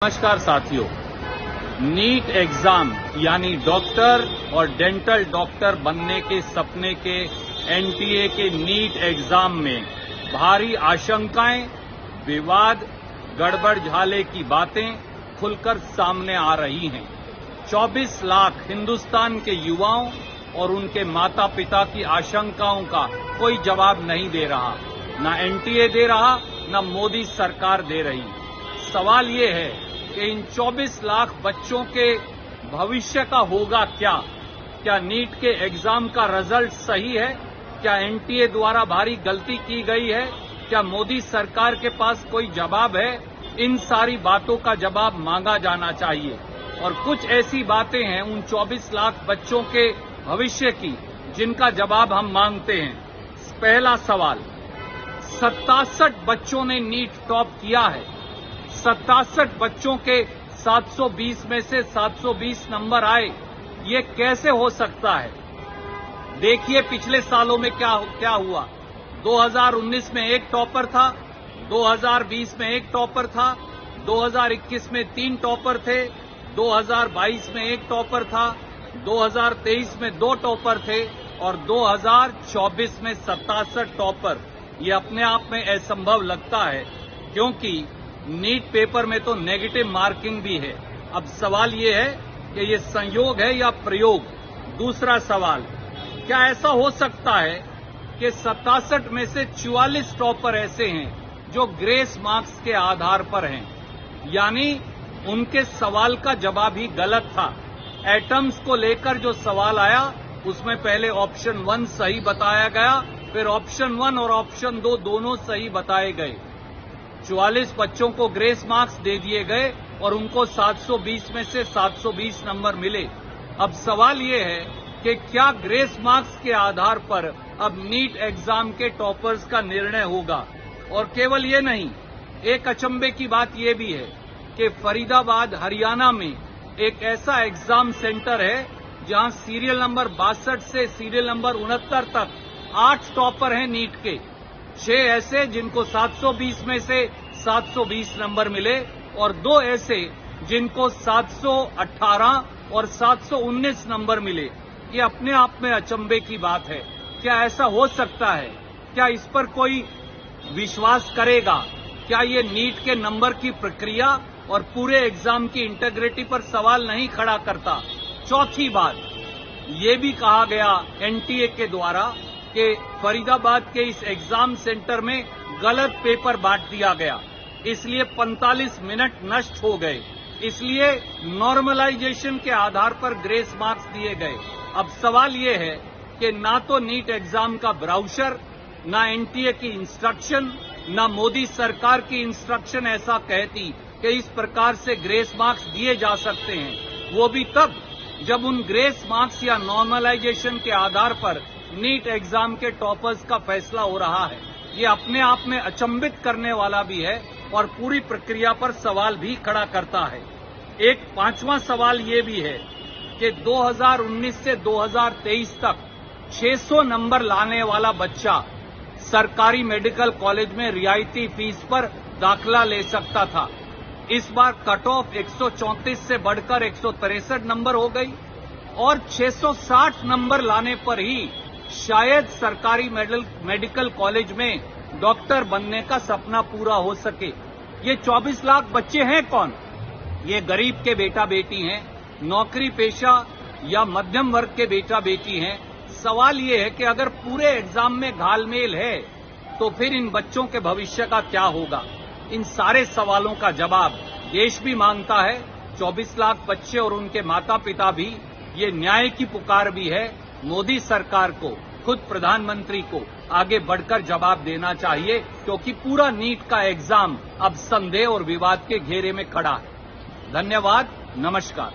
नमस्कार साथियों, NEET exam यानी डॉक्टर और डेंटल डॉक्टर बनने के सपने के एनटीए के नीट एग्जाम में भारी आशंकाएं, विवाद, गड़बड़ झाले की बातें खुलकर सामने आ रही हैं। 24 लाख हिंदुस्तान के युवाओं और उनके माता पिता की आशंकाओं का कोई जवाब नहीं दे रहा, न एनटीए दे रहा, न मोदी सरकार दे रही। सवाल ये है कि इन 24 लाख बच्चों के भविष्य का होगा क्या? क्या नीट के एग्जाम का रिजल्ट सही है? क्या एनटीए द्वारा भारी गलती की गई है? क्या मोदी सरकार के पास कोई जवाब है? इन सारी बातों का जवाब मांगा जाना चाहिए। और कुछ ऐसी बातें हैं उन 24 लाख बच्चों के भविष्य की जिनका जवाब हम मांगते हैं। पहला सवाल, 67 बच्चों ने नीट टॉप किया है। 67 बच्चों के 720 में से 720 नंबर आए, ये कैसे हो सकता है? देखिए पिछले सालों में क्या हुआ। 2019 में एक टॉपर था, 2020 में एक टॉपर था, 2021 में 3 टॉपर थे, 2022 में एक टॉपर था, 2023 में 2 टॉपर थे और 2024 में 67 टॉपर। ये अपने आप में असंभव लगता है क्योंकि नीट पेपर में तो नेगेटिव मार्किंग भी है। अब सवाल ये है कि ये संयोग है या प्रयोग। दूसरा सवाल, क्या ऐसा हो सकता है कि 67 में से 44 टॉपर ऐसे हैं जो ग्रेस मार्क्स के आधार पर हैं, यानी उनके सवाल का जवाब ही गलत था। एटम्स को लेकर जो सवाल आया उसमें पहले ऑप्शन 1 सही बताया गया, फिर ऑप्शन 1 और ऑप्शन 2 दोनों सही बताए गए। 44 बच्चों को ग्रेस मार्क्स दे दिए गए और उनको 720 में से 720 नंबर मिले। अब सवाल ये है कि क्या ग्रेस मार्क्स के आधार पर अब नीट एग्जाम के टॉपर्स का निर्णय होगा? और केवल ये नहीं, एक अचंभे की बात ये भी है कि फरीदाबाद हरियाणा में एक ऐसा एग्जाम सेंटर है जहां सीरियल नंबर 62 से सीरियल नंबर 69 तक 8 टॉपर हैं नीट के, 6 ऐसे जिनको 720 में से 720 नंबर मिले और 2 ऐसे जिनको 718 और 719 नंबर मिले। ये अपने आप में अचंभे की बात है। क्या ऐसा हो सकता है? क्या इस पर कोई विश्वास करेगा? क्या ये नीट के नंबर की प्रक्रिया और पूरे एग्जाम की इंटीग्रिटी पर सवाल नहीं खड़ा करता? चौथी बात, ये भी कहा गया एनटीए के द्वारा कि फरीदाबाद के इस एग्जाम सेंटर में गलत पेपर बांट दिया गया, इसलिए 45 मिनट नष्ट हो गए, इसलिए नॉर्मलाइजेशन के आधार पर ग्रेस मार्क्स दिए गए। अब सवाल ये है कि ना तो नीट एग्जाम का ब्राउचर, ना एनटीए की इंस्ट्रक्शन, ना मोदी सरकार की इंस्ट्रक्शन ऐसा कहती कि इस प्रकार से ग्रेस मार्क्स दिए जा सकते हैं, वो भी तब जब उन ग्रेस मार्क्स या नॉर्मलाइजेशन के आधार पर नीट एग्जाम के टॉपर्स का फैसला हो रहा है। ये अपने आप में अचंभित करने वाला भी है और पूरी प्रक्रिया पर सवाल भी खड़ा करता है। एक 5वां सवाल ये भी है कि 2019 से 2023 तक 600 नंबर लाने वाला बच्चा सरकारी मेडिकल कॉलेज में रियायती फीस पर दाखिला ले सकता था। इस बार कट ऑफ 134 से बढ़कर 163 नंबर हो गई और 660 नंबर लाने पर ही शायद सरकारी मेडिकल कॉलेज में डॉक्टर बनने का सपना पूरा हो सके। ये 24 लाख बच्चे हैं कौन? ये गरीब के बेटा बेटी हैं, नौकरी पेशा या मध्यम वर्ग के बेटा बेटी हैं। सवाल ये है कि अगर पूरे एग्जाम में घालमेल है तो फिर इन बच्चों के भविष्य का क्या होगा? इन सारे सवालों का जवाब देश भी मांगता है, 24 लाख बच्चे और उनके माता पिता भी। ये न्याय की पुकार भी है। मोदी सरकार को, खुद प्रधानमंत्री को आगे बढ़कर जवाब देना चाहिए क्योंकि पूरा नीट का एग्जाम अब संदेह और विवाद के घेरे में खड़ा है। धन्यवाद, नमस्कार।